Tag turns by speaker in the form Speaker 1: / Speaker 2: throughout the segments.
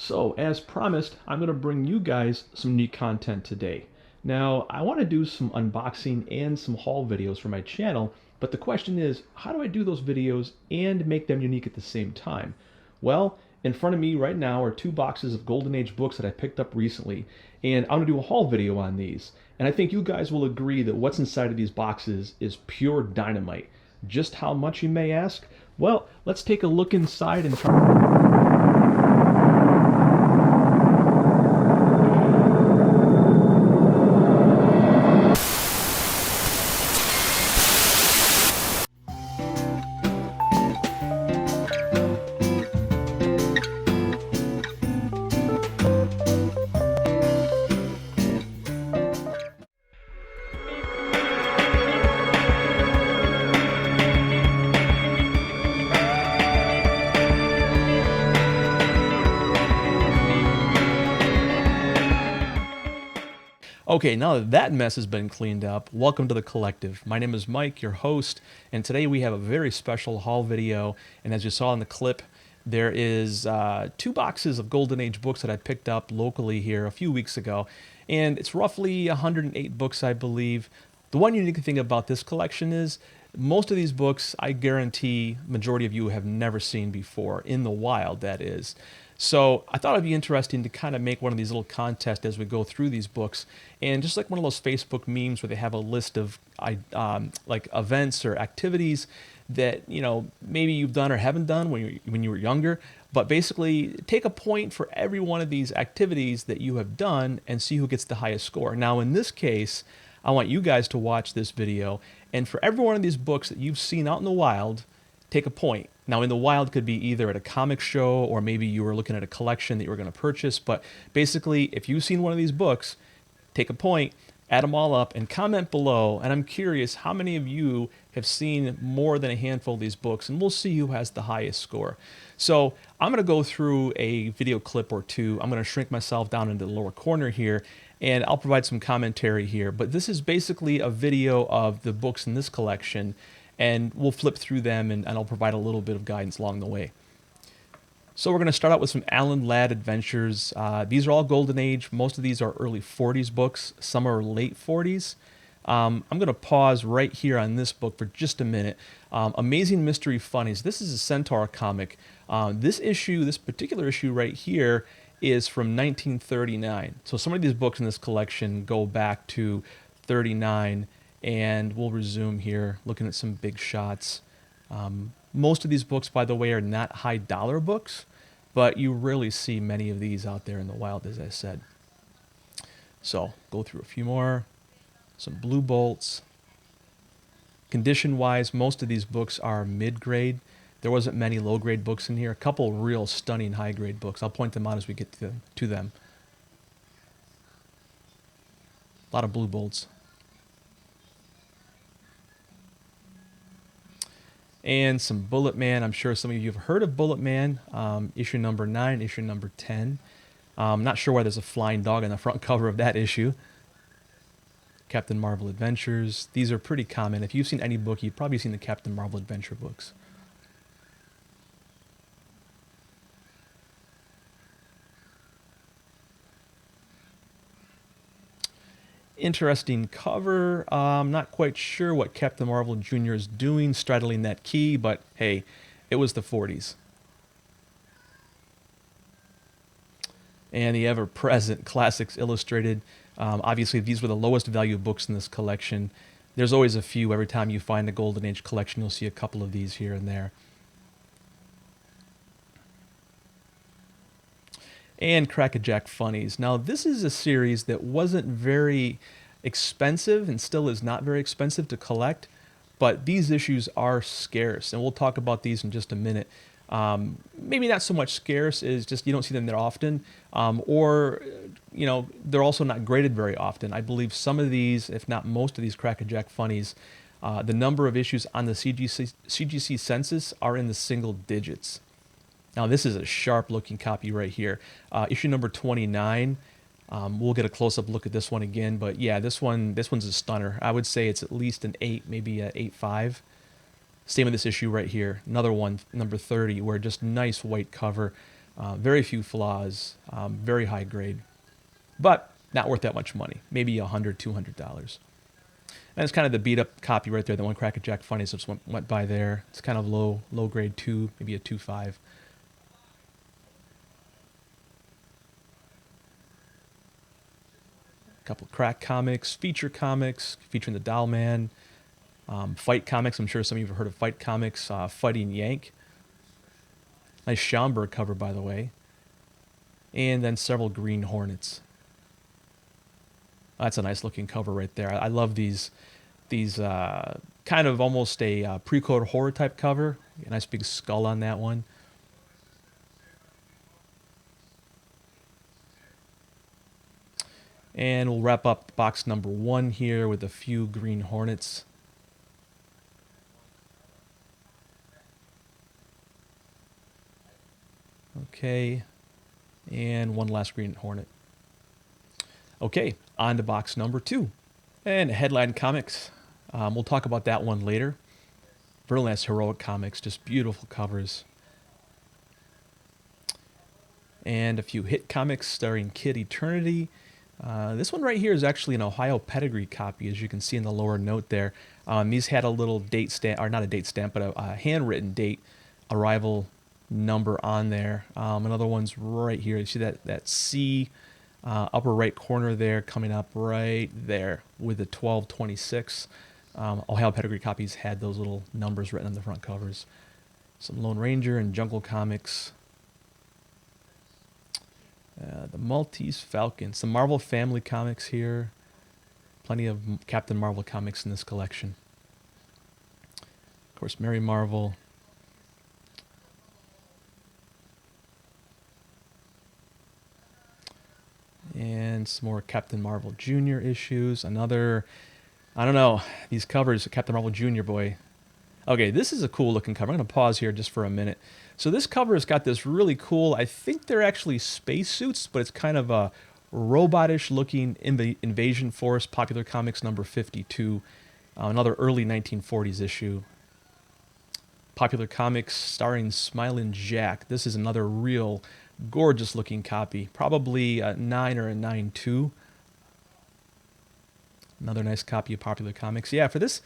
Speaker 1: So, as promised, I'm going to bring you guys some neat content today. Now, I want to do some unboxing and some haul videos for my channel, but the question is, how do I do those videos and make them unique at the same time? Well, in front of me right now are two boxes of Golden Age books that I picked up recently, and I'm going to do a haul video on these. And I think you guys will agree that what's inside of these boxes is pure dynamite. Just how much, you may ask? Well, let's take a look inside and try. Okay, now that that mess has been cleaned up, welcome to the collective. My name is Mike, your host, and today we have a very special haul video. And as you saw in the clip, there is two boxes of Golden Age books that I picked up locally here a few weeks ago, and it's roughly 108 books, I believe. The one unique thing about this collection is most of these books, I guarantee, majority of you have never seen before, in the wild, that is. So I thought it'd be interesting to kind of make one of these little contests as we go through these books, and just like one of those Facebook memes where they have a list of like events or activities that maybe you've done or haven't done when you were younger, but basically take a point for every one of these activities that you have done and see who gets the highest score. Now in this case, I want you guys to watch this video, and for every one of these books that you've seen out in the wild, take a point. Now, in the wild could be either at a comic show or maybe you were looking at a collection that you were going to purchase. But basically, if you've seen one of these books, take a point, add them all up, and comment below. And I'm curious how many of you have seen more than a handful of these books, and we'll see who has the highest score. So I'm going to go through a video clip or two. I'm going to shrink myself down into the lower corner here, and I'll provide some commentary here. But this is basically a video of the books in this collection, and we'll flip through them, and I'll provide a little bit of guidance along the way. So we're going to start out with some Alan Ladd adventures. These are all Golden Age. Most of these are early 40s books. Some are late 40s. I'm going to pause right here on this book for just a minute. Amazing Mystery Funnies. This is a Centaur comic. This particular issue right here is from 1939. So some of these books in this collection go back to 39. And we'll resume here, looking at some big shots. Most of these books, by the way, are not high dollar books, but you rarely see many of these out there in the wild, as I said. So go through a few more. Some blue bolts. Condition-wise, most of these books are mid-grade. There wasn't many low-grade books in here. A couple real stunning high-grade books. I'll point them out as we get to them. A lot of blue bolts. And some Bullet Man. I'm sure some of you have heard of Bullet Man. Issue number 9, issue number 10. Not sure why there's a flying dog on the front cover of that issue. Captain Marvel Adventures. These are pretty common. If you've seen any book, you've probably seen the Captain Marvel Adventure books. Interesting cover. I'm not quite sure what Captain Marvel Jr. is doing, straddling that key, but hey, it was the 40s. And the ever-present Classics Illustrated. Obviously, these were the lowest value books in this collection. There's always a few. Every time you find a Golden Age collection, you'll see a couple of these here and there. And Crackerjack Funnies. Now, this is a series that wasn't very expensive and still is not very expensive to collect, but these issues are scarce, and we'll talk about these in just a minute. Maybe not so much scarce as just you don't see them that often, or they're also not graded very often. I believe some of these, if not most of these Crackerjack Funnies, the number of issues on the CGC census are in the single digits. Now this is a sharp looking copy right here. Issue number 29. We'll get a close-up look at this one again, but yeah, this one's a stunner. I would say it's at least an 8, maybe a 8.5. Same with this issue right here. Another one, number 30, where just nice white cover. Very few flaws, very high grade, but not worth that much money. Maybe $100, $200. And it's kind of the beat up copy right there. The one Crackerjack Funnies just went by there. It's kind of low grade 2, maybe a 2.5. A couple of crack comics, feature comics featuring the Doll Man, fight comics. I'm sure some of you have heard of fight comics. Fighting Yank. Nice Schomburg cover, by the way. And then several Green Hornets. That's a nice looking cover right there. I love these kind of almost a pre-code horror type cover. A nice big skull on that one. And we'll wrap up box number 1 here with a few Green Hornets. Okay, and one last Green Hornet. Okay, on to box number 2. And Headline Comics. We'll talk about that one later. Really nice heroic comics, just beautiful covers. And a few hit comics starring Kid Eternity. This one right here is actually an Ohio pedigree copy, as you can see in the lower note there. These had a little date stamp, or not a date stamp, but a handwritten date arrival number on there. Another one's right here. You see that C upper right corner there coming up right there with the 1226. Ohio pedigree copies had those little numbers written on the front covers. Some Lone Ranger and Jungle Comics. The Maltese Falcon. Some Marvel Family comics here. Plenty of Captain Marvel comics in this collection. Of course, Mary Marvel. And some more Captain Marvel Jr. issues. Another, I don't know, these covers, Captain Marvel Jr. boy. Okay, this is a cool looking cover. I'm going to pause here just for a minute. So this cover has got this really cool, I think they're actually spacesuits, but it's kind of a robotish looking invasion force, Popular Comics number 52. Another early 1940s issue. Popular Comics starring Smiling Jack. This is another real gorgeous looking copy. Probably a 9 or a 9.2. Another nice copy of Popular Comics. Yeah, for this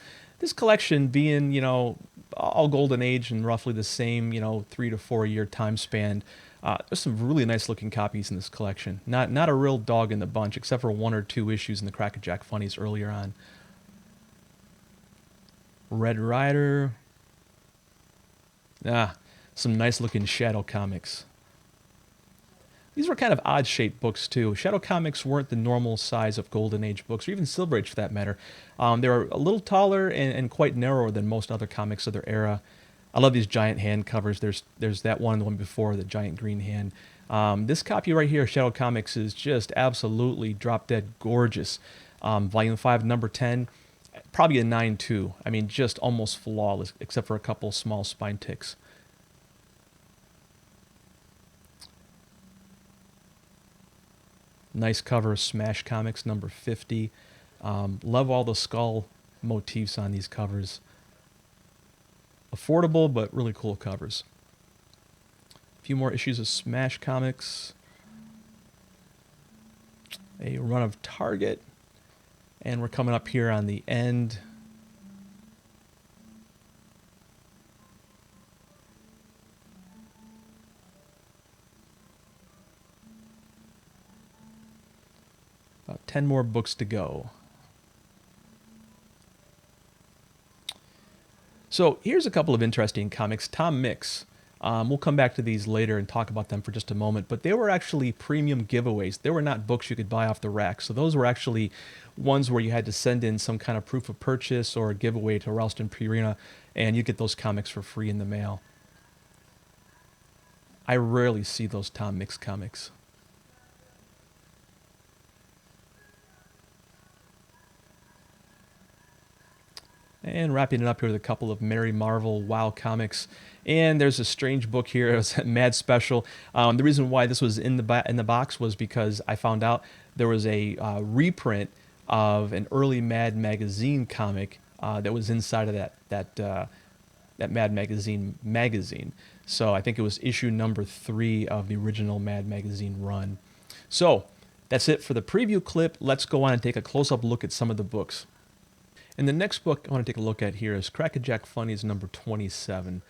Speaker 1: collection being, all Golden Age and roughly the same, 3 to 4 year time span, there's some really nice looking copies in this collection. Not a real dog in the bunch, except for 1 or 2 issues in the Crackerjack Funnies earlier on. Red Rider. Some nice looking Shadow Comics. These were kind of odd-shaped books, too. Shadow Comics weren't the normal size of Golden Age books, or even Silver Age for that matter. They were a little taller and quite narrower than most other comics of their era. I love these giant hand covers. There's that one, the one before, the giant green hand. This copy right here, Shadow Comics, is just absolutely drop-dead gorgeous. Volume 5, number 10, probably a 9.2. I mean, just almost flawless, except for a couple small spine ticks. Nice cover of Smash Comics number 50. Love all the skull motifs on these covers. Affordable, but really cool covers. A few more issues of Smash Comics. A run of Target. And we're coming up here on the end. About 10 more books to go. So here's a couple of interesting comics. Tom Mix. We'll come back to these later and talk about them for just a moment, but they were actually premium giveaways. They were not books you could buy off the rack. So those were actually ones where you had to send in some kind of proof of purchase or a giveaway to Ralston Purina, and you get those comics for free in the mail. I rarely see those Tom Mix comics. And wrapping it up here with a couple of Mary Marvel WoW comics. And there's a strange book here. It was a Mad Special. The reason why this was in the box was because I found out there was a reprint of an early Mad Magazine comic that was inside of that Mad Magazine magazine. So I think it was issue number 3 of the original Mad Magazine run. So that's it for the preview clip. Let's go on and take a close-up look at some of the books. And the next book I want to take a look at here is Crackerjack Funnies number 27.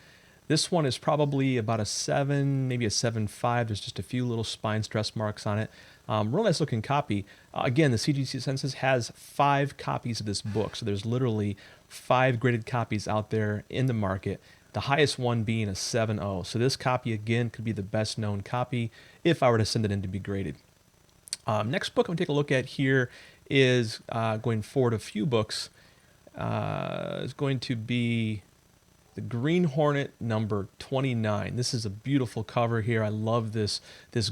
Speaker 1: This one is probably about a 7, maybe a 7.5. There's just a few little spine stress marks on it. Real nice looking copy. Again, the CGC Census has 5 copies of this book. So there's literally 5 graded copies out there in the market. The highest one being a 7.0. So this copy, again, could be the best known copy if I were to send it in to be graded. Next book I'm going to take a look at here is going forward a few books. Is going to be the Green Hornet number 29. This is a beautiful cover here. I love this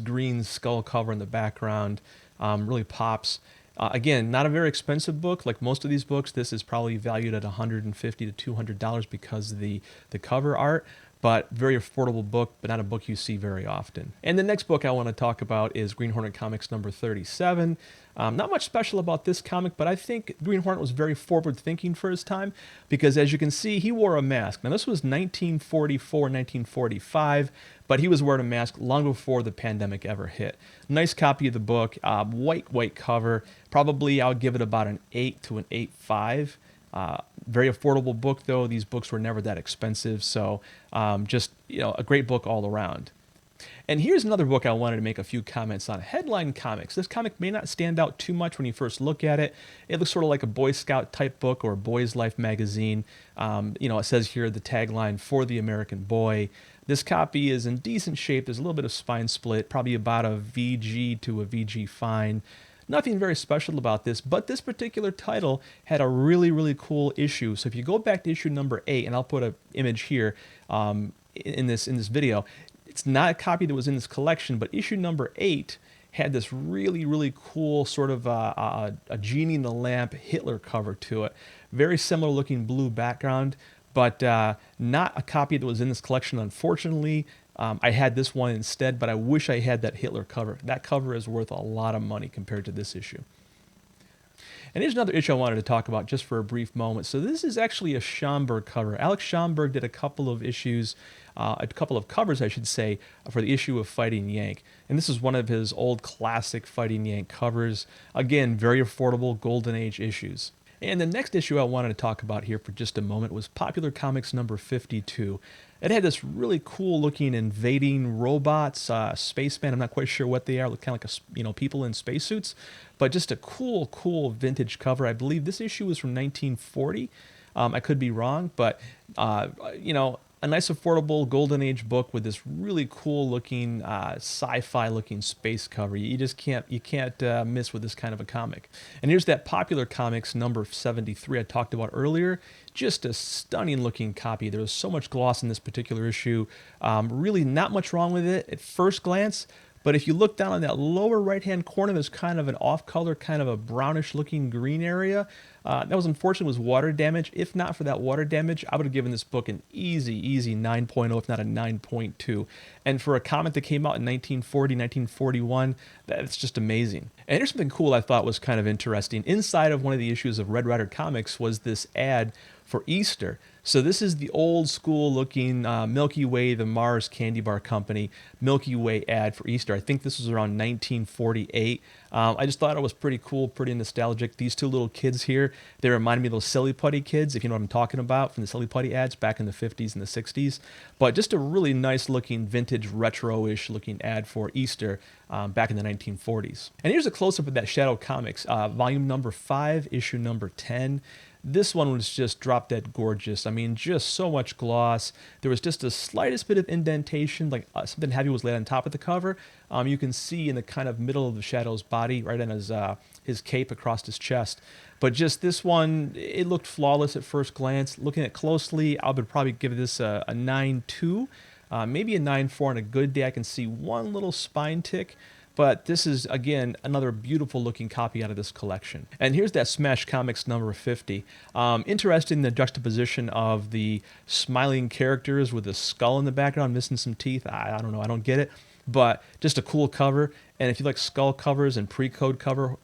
Speaker 1: green skull cover in the background. Really pops. Again, not a very expensive book. Like most of these books, this is probably valued at $150 to $200 because of the cover art. But very affordable book, but not a book you see very often. And the next book I want to talk about is Green Hornet Comics number 37. Not much special about this comic, but I think Green Hornet was very forward-thinking for his time because, as you can see, he wore a mask. Now, this was 1944, 1945, but he was wearing a mask long before the pandemic ever hit. Nice copy of the book, white cover. Probably I would give it about an 8 to an 8.5. Very affordable book, though. These books were never that expensive, so just a great book all around. And here's another book I wanted to make a few comments on. Headline Comics. This comic may not stand out too much when you first look at it. It looks sort of like a Boy Scout type book or a Boy's Life magazine. It says here the tagline, "For the American Boy." This copy is in decent shape. There's a little bit of spine split, probably about a VG to a VG fine. Nothing very special about this, but this particular title had a really, really cool issue. So if you go back to issue number 8, and I'll put an image here in this video, it's not a copy that was in this collection, but issue number 8 had this really, really cool sort of a genie in the lamp Hitler cover to it. Very similar looking blue background, but not a copy that was in this collection, unfortunately. I had this one instead, but I wish I had that Hitler cover. That cover is worth a lot of money compared to this issue. And here's another issue I wanted to talk about just for a brief moment. So this is actually a Schomburg cover. Alex Schomburg did a couple of issues, a couple of covers, I should say, for the issue of Fighting Yank. And this is one of his old classic Fighting Yank covers. Again, very affordable Golden Age issues. And the next issue I wanted to talk about here for just a moment was Popular Comics number 52. It had this really cool looking invading robots, spaceman. I'm not quite sure what they are, look kind of like people in spacesuits, but just a cool vintage cover. I believe this issue was from 1940. I could be wrong, but a nice affordable Golden Age book with this really cool looking sci-fi looking space cover. You can't miss with this kind of a comic. And here's that Popular Comics number 73 I talked about earlier. Just a stunning looking copy. There was so much gloss in this particular issue. Really not much wrong with it at first glance. But if you look down on that lower right-hand corner, there's kind of an off-color, kind of a brownish-looking green area. That was unfortunate, was water damage. If not for that water damage, I would have given this book an easy 9.0, if not a 9.2. And for a comic that came out in 1940, 1941, that's just amazing. And here's something cool I thought was kind of interesting. Inside of one of the issues of Red Ryder Comics was this ad for Easter. So this is the old school looking Milky Way, the Mars Candy Bar Company, Milky Way ad for Easter. I think this was around 1948. I just thought it was pretty cool, pretty nostalgic. These two little kids here, they reminded me of those Silly Putty kids, if you know what I'm talking about, from the Silly Putty ads back in the 50s and the 60s. But just a really nice looking, vintage, retro-ish looking ad for Easter back in the 1940s. And here's a close-up of that Shadow Comics, volume number 5, issue number 10. This one was just drop dead gorgeous. I mean, just so much gloss. There was just the slightest bit of indentation, like something heavy was laid on top of the cover. You can see in the kind of middle of the Shadow's body, right on his cape across his chest. But just this one, it looked flawless at first glance. Looking at it closely, I would probably give this a 9.2, maybe a 9.4 on a good day. I can see one little spine tick. But this is, again, another beautiful looking copy out of this collection. And here's that Smash Comics number 50. Interesting, the juxtaposition of the smiling characters with a skull in the background, missing some teeth. I don't know, I don't get it. But just a cool cover. And if you like skull covers and pre-code cover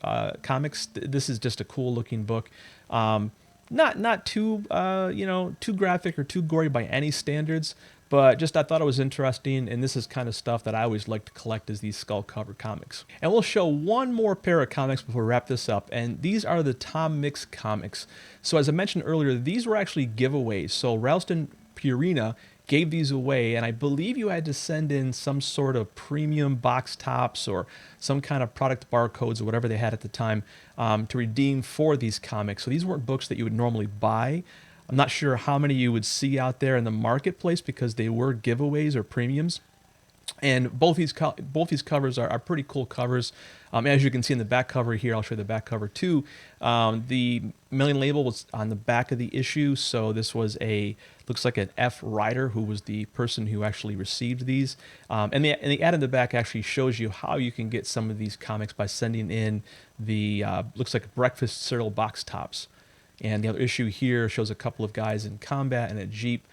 Speaker 1: comics, this is just a cool looking book. Not too too graphic or too gory by any standards, but just I thought it was interesting, and this is kind of stuff that I always like to collect, is these skull cover comics. And we'll show one more pair of comics before we wrap this up, and these are the Tom Mix comics. So as I mentioned earlier, these were actually giveaways. So Ralston Purina gave these away, and I believe you had to send in some sort of premium box tops or some kind of product barcodes or whatever they had at the time to redeem for these comics. So these weren't books that you would normally buy. I'm not sure how many you would see out there in the marketplace because they were giveaways or premiums. And both these covers are pretty cool covers. As you can see in the back cover here, I'll show you the back cover too. The mailing label was on the back of the issue, so this was looks like an F. Ryder, who was the person who actually received these. And the ad in the back actually shows you how you can get some of these comics by sending in the, looks like breakfast cereal box tops. And the other issue here shows a couple of guys in combat and a Jeep.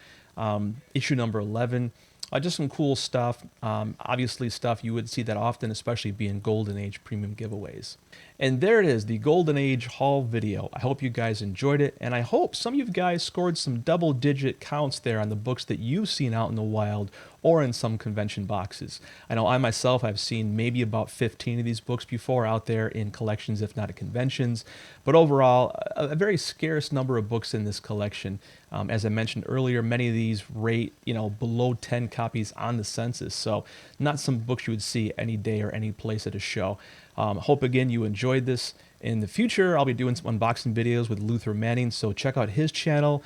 Speaker 1: Issue number 11. Just some cool stuff. Obviously stuff you would see that often, especially being Golden Age premium giveaways. And there it is, the Golden Age haul video. I hope you guys enjoyed it, and I hope some of you guys scored some double-digit counts there on the books that you've seen out in the wild or in some convention boxes. I know I myself have seen maybe about 15 of these books before out there in collections, if not at conventions. But overall, a very scarce number of books in this collection. As I mentioned earlier, many of these rate, below 10 copies on the census. So not some books you would see any day or any place at a show. Hope again you enjoyed this. In the future, I'll be doing some unboxing videos with Luther Manning, so check out his channel.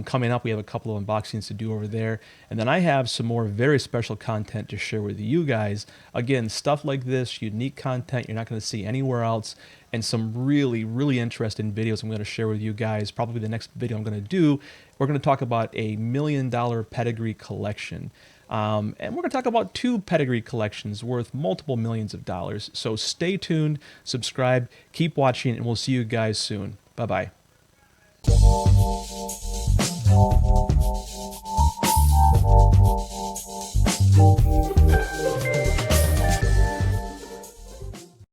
Speaker 1: Coming up, we have a couple of unboxings to do over there. And then I have some more very special content to share with you guys. Again, stuff like this, unique content you're not going to see anywhere else, and some really, really interesting videos I'm going to share with you guys. Probably the next video I'm going to do, we're going to talk about a $1 million pedigree collection. And we're going to talk about 2 pedigree collections worth multiple millions of dollars. So stay tuned, subscribe, keep watching, and we'll see you guys soon. Bye-bye.